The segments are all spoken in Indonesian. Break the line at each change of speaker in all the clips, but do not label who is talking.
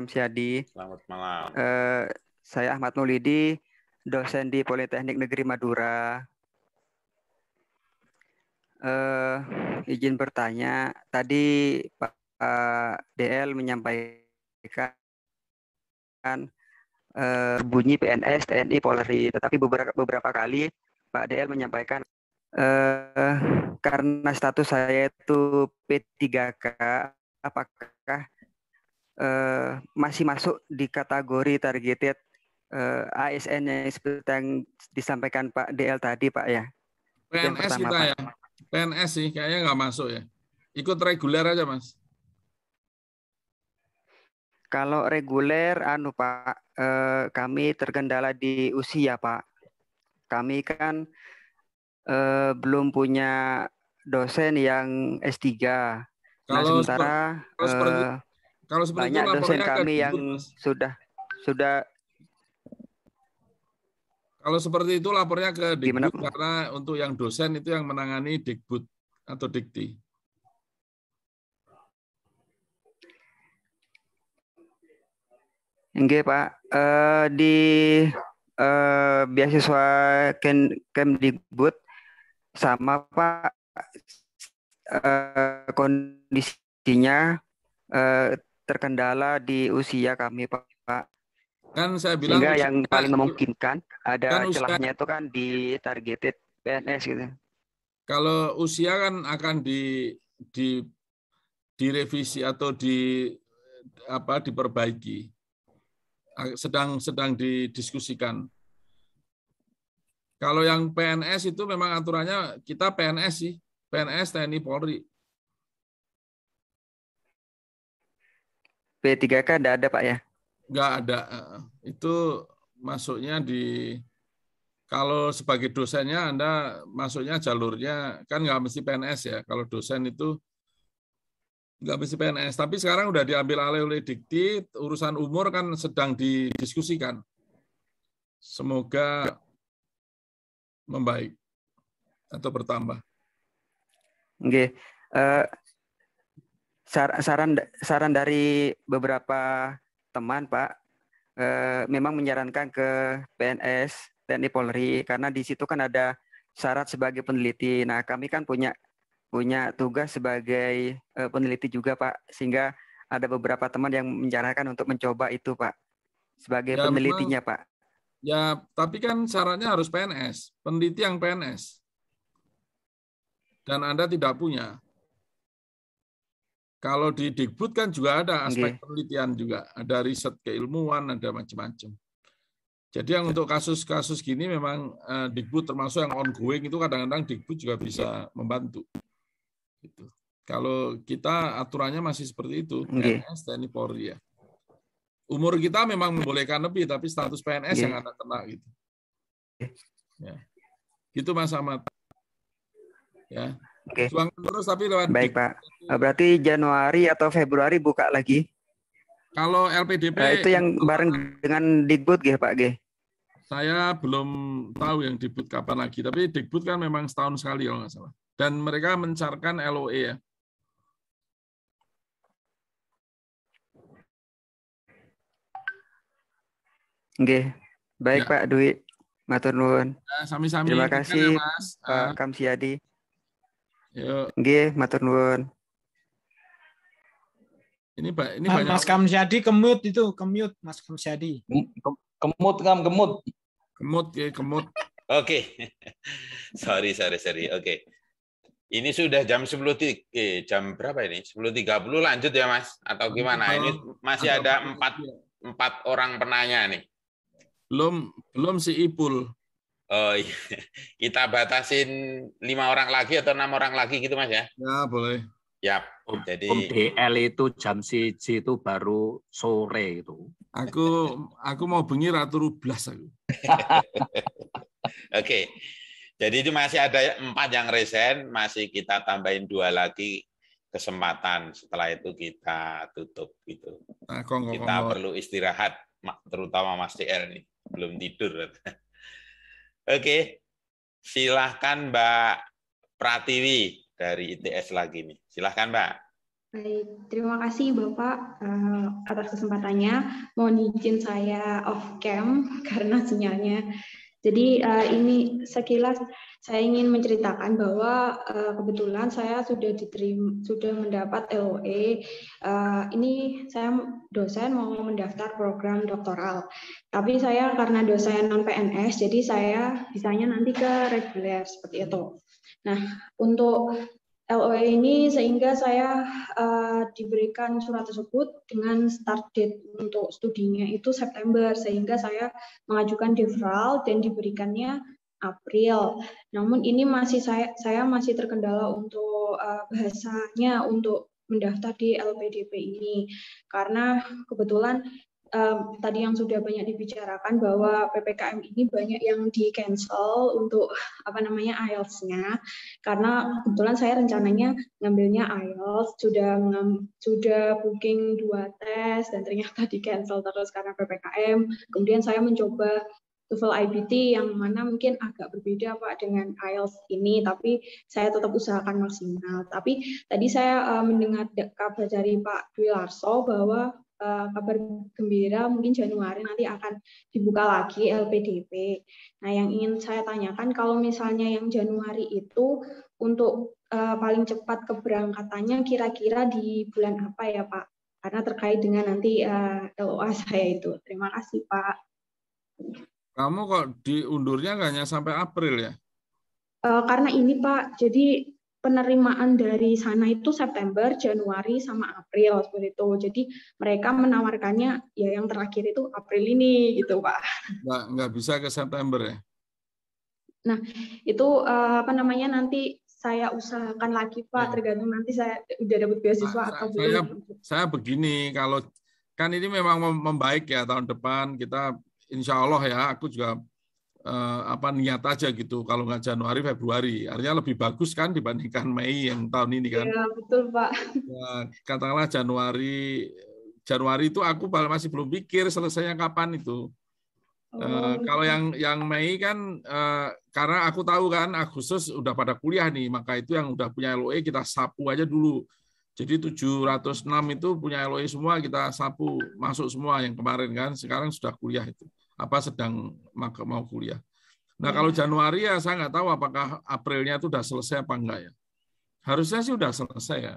Kamsiadi.
Selamat malam.
Saya Ahmad Maulidi, dosen di Politeknik Negeri Madura. Izin bertanya, tadi Pak DL menyampaikan bunyi PNS, TNI, Polri, tetapi beberapa kali Pak DL menyampaikan karena status saya itu P3K, apakah masih masuk di kategori targeted ASN yang seperti yang disampaikan Pak DL tadi, Pak ya? Itu yang
PNS
pertama,
kita
Pak.
ya, PNS sih kayaknya nggak masuk ya. Ikut reguler aja, Mas.
Kalau reguler, Pak, kami terkendala di usia, Pak. Kami kan belum punya dosen yang S3. Nah, sementara
kalau seperti
banyak
itu
dosen
lapornya
kami
ke
yang
Mas.
sudah.
Kalau seperti itu lapornya ke
Gimana,
Dikbud karena untuk yang dosen itu yang menangani Dikbud atau Dikti.
Enggak, Pak. Di beasiswa Kemdikbud sama, Pak, kondisinya terkendala di usia kami, Pak.
Kan saya bilang
sehingga yang paling memungkinkan ada
kan
celahnya itu kan di targeted PNS gitu.
Kalau usia kan akan direvisi atau diperbaiki. Sedang didiskusikan. Kalau yang PNS itu memang aturannya kita PNS sih, PNS TNI Polri.
P3K tidak ada, Pak ya?
Nggak ada. Itu masuknya kalau sebagai dosennya Anda masuknya jalurnya kan nggak mesti PNS ya. Kalau dosen itu nggak mesti PNS. Tapi sekarang udah diambil alih oleh Dikti, urusan umur kan sedang didiskusikan. Semoga membaik atau bertambah.
Oke. Saran dari beberapa teman, Pak, memang menyarankan ke PNS TNI Polri karena di situ kan ada syarat sebagai peneliti. Nah, kami kan punya tugas sebagai peneliti juga, Pak, sehingga ada beberapa teman yang menyarankan untuk mencoba itu, Pak, sebagai penelitinya, Pak.
Ya, tapi kan syaratnya harus PNS, peneliti yang PNS. Dan Anda tidak punya. Kalau di Dikbud kan juga ada aspek penelitian juga, ada riset keilmuan, ada macam-macam. Jadi yang untuk kasus-kasus gini memang Dikbud termasuk yang ongoing itu kadang-kadang Dikbud juga bisa membantu. Gitu. Kalau kita aturannya masih seperti itu, PNS, TNI, Polri ya. Umur kita memang membolehkan lebih, tapi status PNS yang akan kena gitu. Ya. Gitu Mas Ahmad. Ya. Juang terus tapi lewat.
Baik, Pak. Berarti Januari atau Februari buka lagi?
Kalau LPDP
itu yang bareng dengan Dikbud, Pak G?
Saya belum tahu yang Dikbud kapan lagi, tapi Dikbud kan memang setahun sekali kalau nggak salah. Dan mereka mencarkan LOE ya.
Oke. Baik, ya. Pak Dwi. Matur nuwun.
Sami-sami.
Terima kasih, ya, Mas. Pak Kamsiadi. Nggih, matur nuwun.
Ini banyak.
Mas Kamsiadi kemut Mas Kamsiadi.
Kemut.
Oke. Sorry. Oke. Ini sudah jam 10 jam berapa ini? 10.30 lanjut ya, Mas? Atau gimana? Ini masih ada 4 orang penanya nih.
Belum si Ipul.
Oh iya. Kita batasin 5 orang lagi atau 6 orang lagi gitu, Mas ya?
Ya, boleh.
Yap. Jadi
DL itu jam 1 itu baru sore itu.
Aku mau bengi ratu rublas aku.
Oke. Jadi itu masih ada 4 yang resign, masih kita tambahin 2 lagi kesempatan. Setelah itu kita tutup gitu. Kita perlu istirahat, terutama Mas DR nih, belum tidur. Oke, silahkan Mbak Pratiwi dari ITS lagi nih. Silahkan Mbak.
Baik, terima kasih Bapak atas kesempatannya. Mohon izin saya off cam karena sinyalnya. Jadi ini sekilas saya ingin menceritakan bahwa kebetulan saya sudah mendapat LOE. Ini saya dosen mau mendaftar program doktoral. Tapi saya karena dosen non PNS, jadi saya bisanya nanti ke reguler seperti itu. Nah, untuk LOE ini sehingga saya diberikan surat tersebut dengan start date untuk studinya itu September, sehingga saya mengajukan deferral dan diberikannya April. Namun ini saya masih terkendala untuk bahasanya untuk mendaftar di LPDP ini, karena kebetulan tadi yang sudah banyak dibicarakan bahwa PPKM ini banyak yang di cancel untuk IELTS-nya, karena kebetulan saya rencananya ngambilnya IELTS, sudah booking 2 tes dan ternyata di cancel terus karena PPKM. Kemudian saya mencoba TOEFL IBT yang mana mungkin agak berbeda Pak dengan IELTS ini, tapi saya tetap usahakan maksimal. Tapi tadi saya mendengar kabar dari Pak Dwi Larso bahwa kabar gembira mungkin Januari nanti akan dibuka lagi LPDP. Nah, yang ingin saya tanyakan, kalau misalnya yang Januari itu untuk paling cepat keberangkatannya kira-kira di bulan apa ya Pak? Karena terkait dengan nanti LOA saya itu. Terima kasih Pak.
Kamu kok diundurnya nggak hanya sampai April ya?
Karena ini Pak, jadi penerimaan dari sana itu September, Januari, sama April seperti itu. Jadi mereka menawarkannya ya yang terakhir itu April ini gitu Pak.
Nggak bisa ke September ya?
Nah itu nanti saya usahakan lagi Pak, tergantung nanti saya udah dapat beasiswa atau belum.
Saya begini, kalau kan ini memang membaik ya tahun depan kita insya Allah ya, aku juga niat aja gitu, kalau nggak Januari Februari, artinya lebih bagus kan dibandingkan Mei yang tahun ini kan.
Iya betul Pak.
Ya, katakanlah Januari itu aku masih belum pikir selesainya kapan itu. Kalau yang Mei kan karena aku tahu kan Agustus udah pada kuliah nih, maka itu yang udah punya LOE kita sapu aja dulu. Jadi 706 itu punya LOE semua, kita sapu masuk semua yang kemarin kan, sekarang sudah kuliah itu. Sedang mau kuliah. Nah, kalau Januari ya saya nggak tahu apakah Aprilnya itu udah selesai apa enggak ya. Harusnya sih udah selesai ya.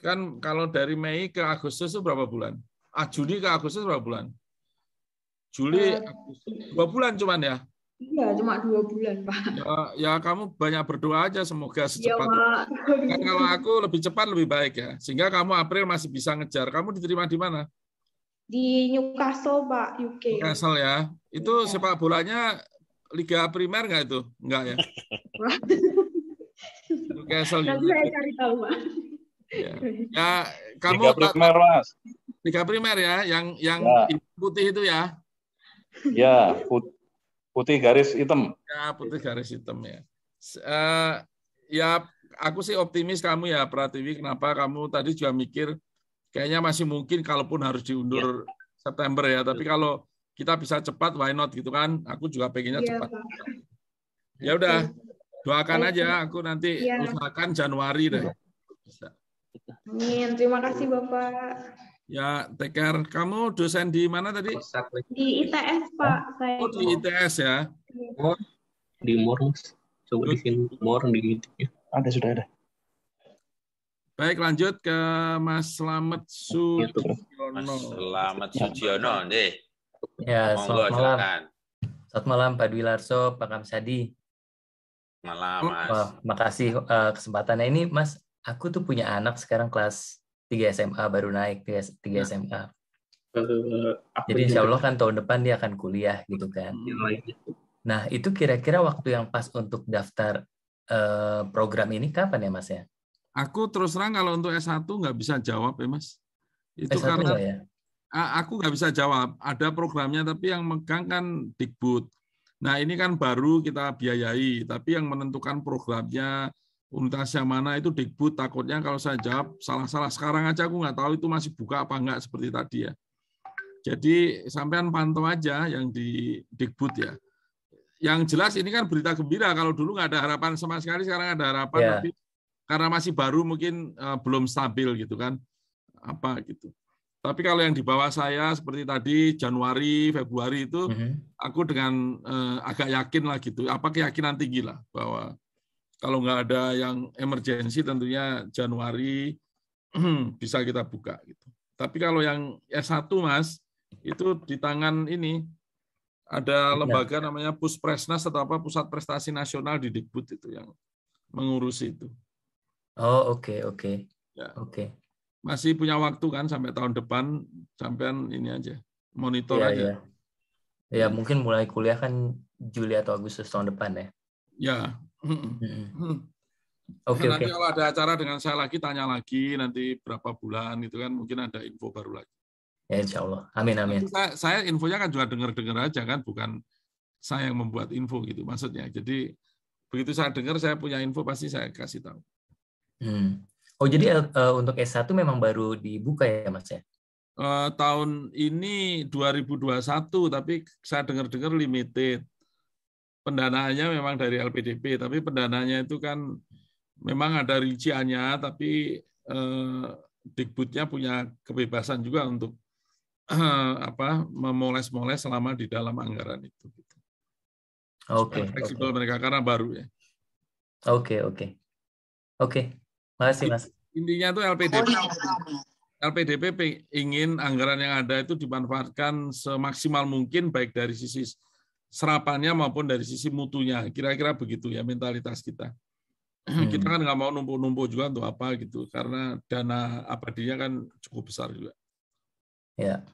Kan kalau dari Mei ke Agustus itu berapa bulan? Juni ke Agustus berapa bulan? Juli, Agustus, 2 bulan cuman ya?
Iya, cuma 2 bulan, Pak.
Ya kamu banyak berdoa aja semoga secepatnya. Kan kalau aku lebih cepat lebih baik ya. Sehingga kamu April masih bisa ngejar. Kamu diterima di mana?
Di Newcastle, Pak, UK.
Newcastle ya. Itu sepak bolanya Liga Primer nggak itu? Enggak ya? Newcastle.
Nanti saya cari tahu, Pak.
Ya, kamu
Liga Primer, Mas.
Liga Primer ya, yang putih itu ya?
Ya, putih garis hitam.
Ya, putih garis hitam ya. Ya, aku sih optimis kamu ya, Pratiwi. Kenapa kamu tadi juga mikir kayaknya masih mungkin kalaupun harus diundur September ya. Tapi kalau kita bisa cepat, why not gitu kan? Aku juga pengennya cepat. Ya udah, doakan aja. Aku nanti usahakan Januari deh. Bisa.
Amin. Terima kasih Bapak.
Ya, take care. Kamu dosen di mana tadi?
Di ITS, Pak. Saya.
Oh, di ITS ya?
Di MOR, coba di sini MOR di
Ada, sudah ada.
Baik, lanjut ke Mas Slamet Sujiono.
Mas Slamet Sujiono, deh.
Ya,
selamat malam.
Selamat malam, Pak Dwi Larso, Pak Kamsadi.
Malam, Mas.
Wah, makasih kesempatannya ini, Mas. Aku tuh punya anak sekarang kelas 3 SMA, baru naik 3 SMA. Jadi insya Allah kan tahun depan dia akan kuliah gitu kan. Nah, itu kira-kira waktu yang pas untuk daftar program ini kapan ya, Mas ya?
Aku terus terang kalau untuk S1 nggak bisa jawab ya, Mas. Itu
S1
karena
ya?
Aku nggak bisa jawab. Ada programnya tapi yang megang kan Dikbud. Nah, ini kan baru kita biayai, tapi yang menentukan programnya universitas yang mana itu Dikbud. Takutnya kalau saya jawab salah-salah. Sekarang aja aku nggak tahu itu masih buka apa enggak seperti tadi ya. Jadi sampean pantau aja yang di Dikbud ya. Yang jelas ini kan berita gembira. Kalau dulu nggak ada harapan sama sekali, sekarang ada harapan. Tapi karena masih baru mungkin belum stabil gitu kan, apa gitu. Tapi kalau yang di bawah saya seperti tadi Januari, Februari itu aku dengan agak yakin lah gitu, apa keyakinan tinggi lah bahwa kalau nggak ada yang emergensi tentunya Januari bisa kita buka gitu. Tapi kalau yang S1 Mas, itu di tangan ini ada lembaga namanya Puspresnas atau apa, Pusat Prestasi Nasional di Dikbud itu yang mengurusi itu.
Oh, oke.
Ya.
Oke.
Masih punya waktu kan sampai tahun depan, sampean ini aja, monitor aja.
Ya, mungkin mulai kuliah kan Juli atau Agustus tahun depan ya.
Ya.
Oke.
Nanti kalau ada acara dengan saya lagi, tanya lagi nanti berapa bulan itu kan mungkin ada info baru lagi.
Ya, insya Allah. Amin.
Saya infonya kan juga dengar aja kan, bukan saya yang membuat info gitu maksudnya. Jadi begitu saya dengar, saya punya info pasti saya kasih tahu.
Oh, jadi untuk S1 memang baru dibuka ya Mas ya?
Tahun ini 2021, tapi saya dengar limited. Pendanaannya memang dari LPDP, tapi pendananya itu kan memang ada rinciannya, tapi Dikbudnya punya kebebasan juga untuk memoles-moles selama di dalam anggaran itu.
Oke.
Fleksibel mereka karena baru ya.
Oke. Makasih Mas.
Intinya itu LPDP ingin anggaran yang ada itu dimanfaatkan semaksimal mungkin baik dari sisi serapannya maupun dari sisi mutunya. Kira-kira begitu ya mentalitas kita. Kita kan nggak mau numpuk-numpuk juga untuk apa gitu, karena dana abadinya kan cukup besar juga.
Ya,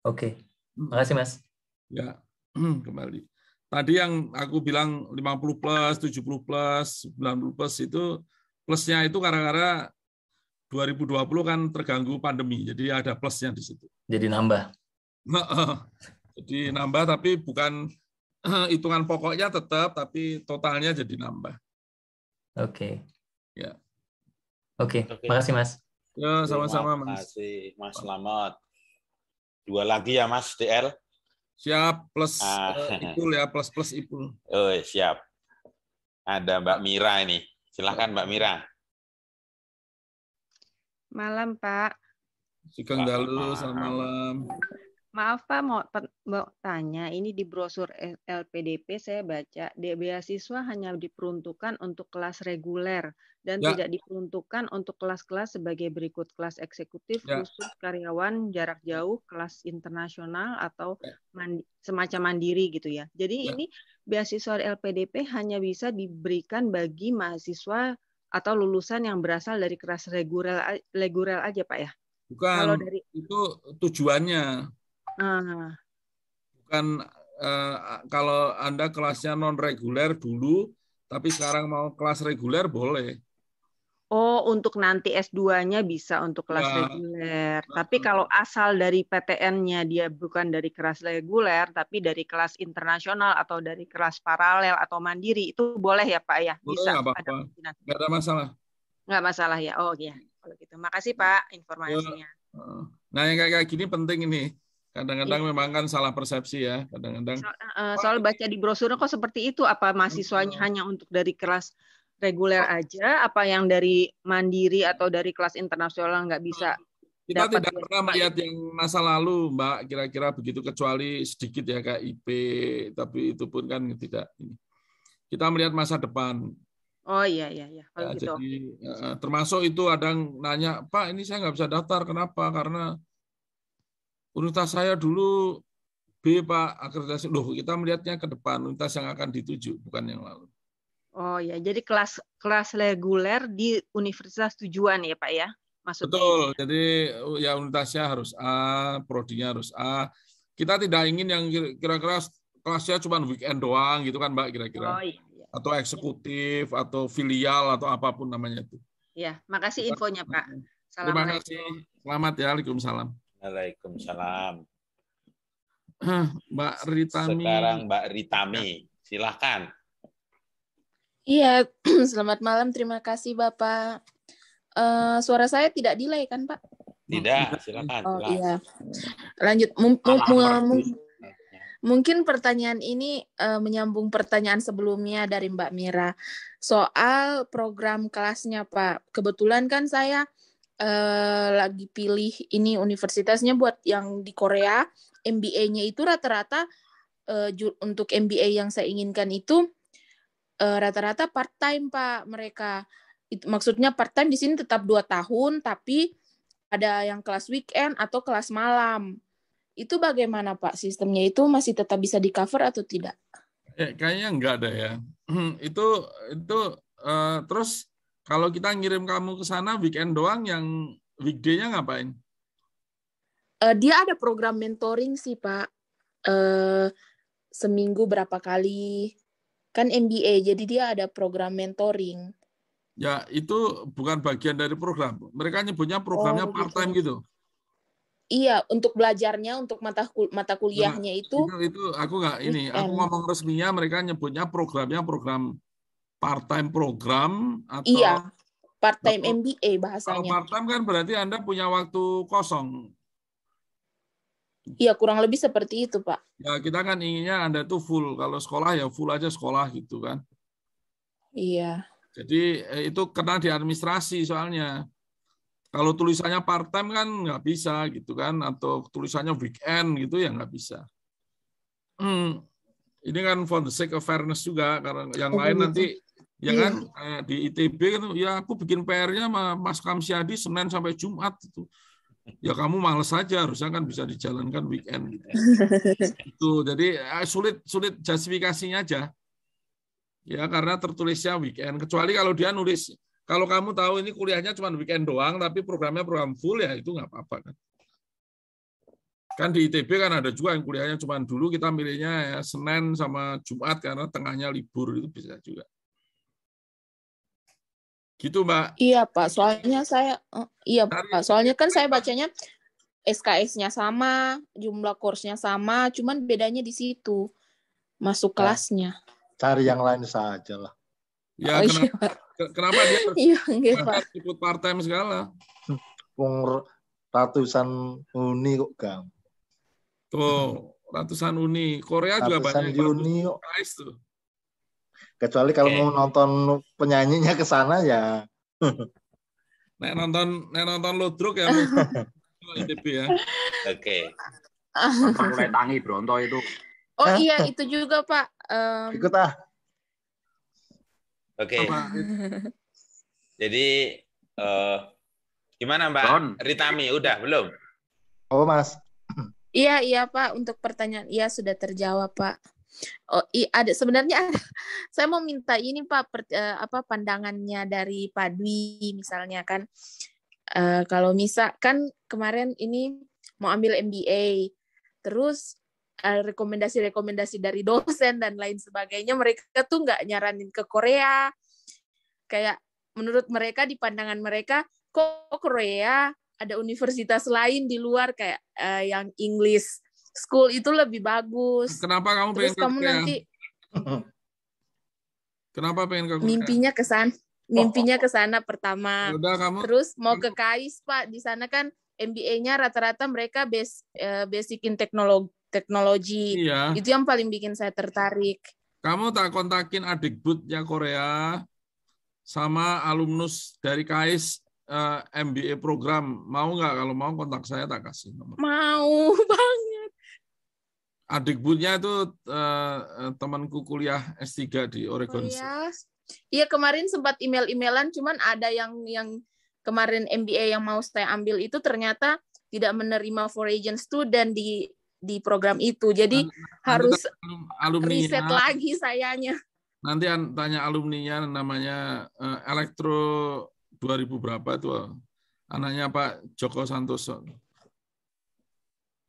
oke. Makasih Mas.
Ya, kembali. Tadi yang aku bilang 50 plus, 70 plus, 90 plus itu plusnya itu gara-gara 2020 kan terganggu pandemi, jadi ada plusnya di situ.
Jadi nambah.
Jadi nambah, tapi bukan hitungan pokoknya tetap, tapi totalnya jadi nambah.
Oke.
Ya.
Oke. Makasih Mas.
Ya, sama-sama
Terima
Mas.
kasih Mas Slamet. 2 lagi ya Mas DL.
Siap, plus Ipul ya, plus Ipul.
Oh, siap. Ada Mbak Mira ini. Silakan Mbak Mira.
Malam Pak.
Sugeng Dalu, selamat malam.
Maaf Pak, mau tanya, ini di brosur LPDP saya baca, beasiswa hanya diperuntukkan untuk kelas reguler dan tidak diperuntukkan untuk kelas-kelas sebagai berikut: kelas eksekutif, khusus, karyawan, jarak jauh, kelas internasional, atau semacam mandiri gitu ya. Jadi ini beasiswa LPDP hanya bisa diberikan bagi mahasiswa atau lulusan yang berasal dari kelas reguler aja Pak ya?
Bukan, kalau itu tujuannya. Bukan kalau Anda kelasnya non reguler dulu, tapi sekarang mau kelas reguler boleh.
Oh, untuk nanti S2-nya bisa untuk kelas reguler. Tapi kalau asal dari PTN-nya dia bukan dari kelas reguler, tapi dari kelas internasional atau dari kelas paralel atau mandiri, itu boleh ya Pak ya? Bisa.
Nggak ada masalah.
Nggak masalah ya. Oh iya. Kalau gitu. Makasih Pak informasinya.
Nah yang kayak gini penting ini. Kadang-kadang memang kan salah persepsi ya. Kadang-kadang.
Soal baca di brosurnya kok seperti itu. Apa mahasiswanya hanya untuk dari kelas reguler aja? Apa yang dari mandiri atau dari kelas internasional nggak bisa?
Kita tidak pernah melihat yang masa lalu, Mbak. Kira-kira begitu, kecuali sedikit ya kayak IP. Tapi itu pun kan tidak. Kita melihat masa depan.
Oh iya. Kalau gitu.
Jadi termasuk itu ada yang nanya, Pak ini saya nggak bisa daftar. Kenapa? Karena universitas saya dulu B, Pak, akreditasi. Loh, kita melihatnya ke depan, universitas yang akan dituju, bukan yang lalu.
Oh ya, jadi kelas reguler di universitas tujuan ya Pak ya? Maksudnya.
Betul, jadi ya universitasnya harus A, prodinya harus A. Kita tidak ingin yang kira-kira kelasnya cuma weekend doang gitu kan Mbak, kira-kira.
Oh iya.
Atau eksekutif, atau filial, atau apapun namanya itu.
Ya, makasih infonya Pak.
Terima kasih. Selamat ya, Waalaikumsalam.
Waalaikumsalam.
Mbak Ritami.
Sekarang Mbak Ritami, silahkan.
Iya, selamat malam. Terima kasih Bapak. Suara saya tidak delay kan Pak?
Tidak, silakan.
Oh iya. Lanjut. Mungkin pertanyaan ini menyambung pertanyaan sebelumnya dari Mbak Mira soal program kelasnya, Pak. Kebetulan kan saya lagi pilih ini universitasnya buat yang di Korea, MBA-nya itu rata-rata untuk MBA yang saya inginkan itu rata-rata part-time, Pak, mereka. Maksudnya part-time di sini tetap 2 tahun, tapi ada yang kelas weekend atau kelas malam. Itu bagaimana, Pak? Sistemnya itu masih tetap bisa di-cover atau tidak?
Kayaknya enggak ada ya. Itu terus kalau kita ngirim kamu ke sana weekend doang, yang weekday-nya ngapain?
Dia ada program mentoring sih, Pak. Seminggu berapa kali. Kan MBA, jadi dia ada program mentoring.
Ya, itu bukan bagian dari program. Mereka nyebutnya programnya part-time gitu.
Iya, untuk belajarnya, untuk mata kuliahnya itu
aku nggak ini. Aku ngomong resminya, mereka nyebutnya programnya program part-time program atau
iya, part-time MBA bahasanya.
Kalau part-time kan berarti Anda punya waktu kosong.
Iya, kurang lebih seperti itu, Pak.
Ya, kita kan inginnya Anda tuh full. Kalau sekolah ya full aja sekolah gitu kan.
Iya.
Jadi itu kena di administrasi soalnya. Kalau tulisannya part-time kan nggak bisa gitu kan, atau tulisannya weekend gitu ya nggak bisa. Ini kan for the sake of fairness juga, karena yang lain nanti ya kan di ITB kan ya aku bikin PR-nya sama Mas Kamsiadi Senin sampai Jumat itu. Ya kamu males saja, harusnya kan bisa dijalankan weekend gitu. Itu jadi sulit justifikasinya aja. Ya karena tertulisnya weekend, kecuali kalau dia nulis kalau kamu tahu ini kuliahnya cuma weekend doang, tapi programnya program full, ya itu nggak apa-apa kan. Kan di ITB kan ada juga yang kuliahnya cuma dulu kita milihnya ya Senin sama Jumat karena tengahnya libur, itu bisa juga. Gitu, Mbak.
Iya, Pak. Soalnya Pak. Soalnya kan saya bacanya SKS-nya sama, jumlah course-nya sama, cuman bedanya di situ. Masuk kelasnya.
Cari yang lain saja lah.
Ya, kenapa dia ikut part-time segala?
Ratusan uni kok, Gang.
Tuh, ratusan uni. Korea juga banyak
uni kok.
Tuh.
Kecuali kalau mau nonton penyanyinya ke sana ya.
Nek nonton Ludruk ya. ITB ya.
Oke.
Mulai tangi Bronto itu.
Oh iya, itu juga, Pak.
Ikut ah.
Oke. Jadi gimana Mbak Ritami? Udah belum?
Oh Mas.
Iya Pak. Untuk pertanyaan sudah terjawab Pak. Oh sebenarnya saya mau minta ini Pak pandangannya dari Pak Dwi misalnya kan. Kalau kan kemarin ini mau ambil MBA, terus rekomendasi dari dosen dan lain sebagainya, mereka tuh nggak nyaranin ke Korea. Kayak menurut mereka, di pandangan mereka, kok Korea ada universitas lain di luar kayak yang English school itu lebih bagus.
Kenapa kamu pengen ke Korea?
Nanti
kenapa pengen ke Korea?
Mimpinya ke sana pertama.
Yaudah,
Terus mau ke KAIS Pak, di sana kan MBA-nya rata-rata mereka basic in teknologi.
Iya.
Itu yang paling bikin saya tertarik.
Kamu tak kontakin Adikbudnya Korea sama alumnus dari KAIS MBA program. Mau nggak? Kalau mau kontak saya tak kasih nomor.
Mau banget.
Adikbudnya itu temanku kuliah S3 di Oregon.
Iya, kemarin sempat email-emailan, cuman ada yang kemarin MBA yang mau saya ambil itu ternyata tidak menerima foreign student di program itu. Jadi harus riset lagi sayanya. Nanti
tanya alumninya, namanya Elektro 2000 berapa tuh. Anaknya Pak Joko Santoso.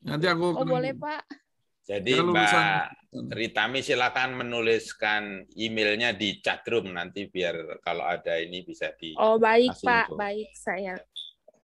Nanti aku
boleh Pak.
Jadi Mbak Ritami silakan menuliskan emailnya di chatroom nanti biar kalau ada ini bisa di.
Oh baik Pak, baik saya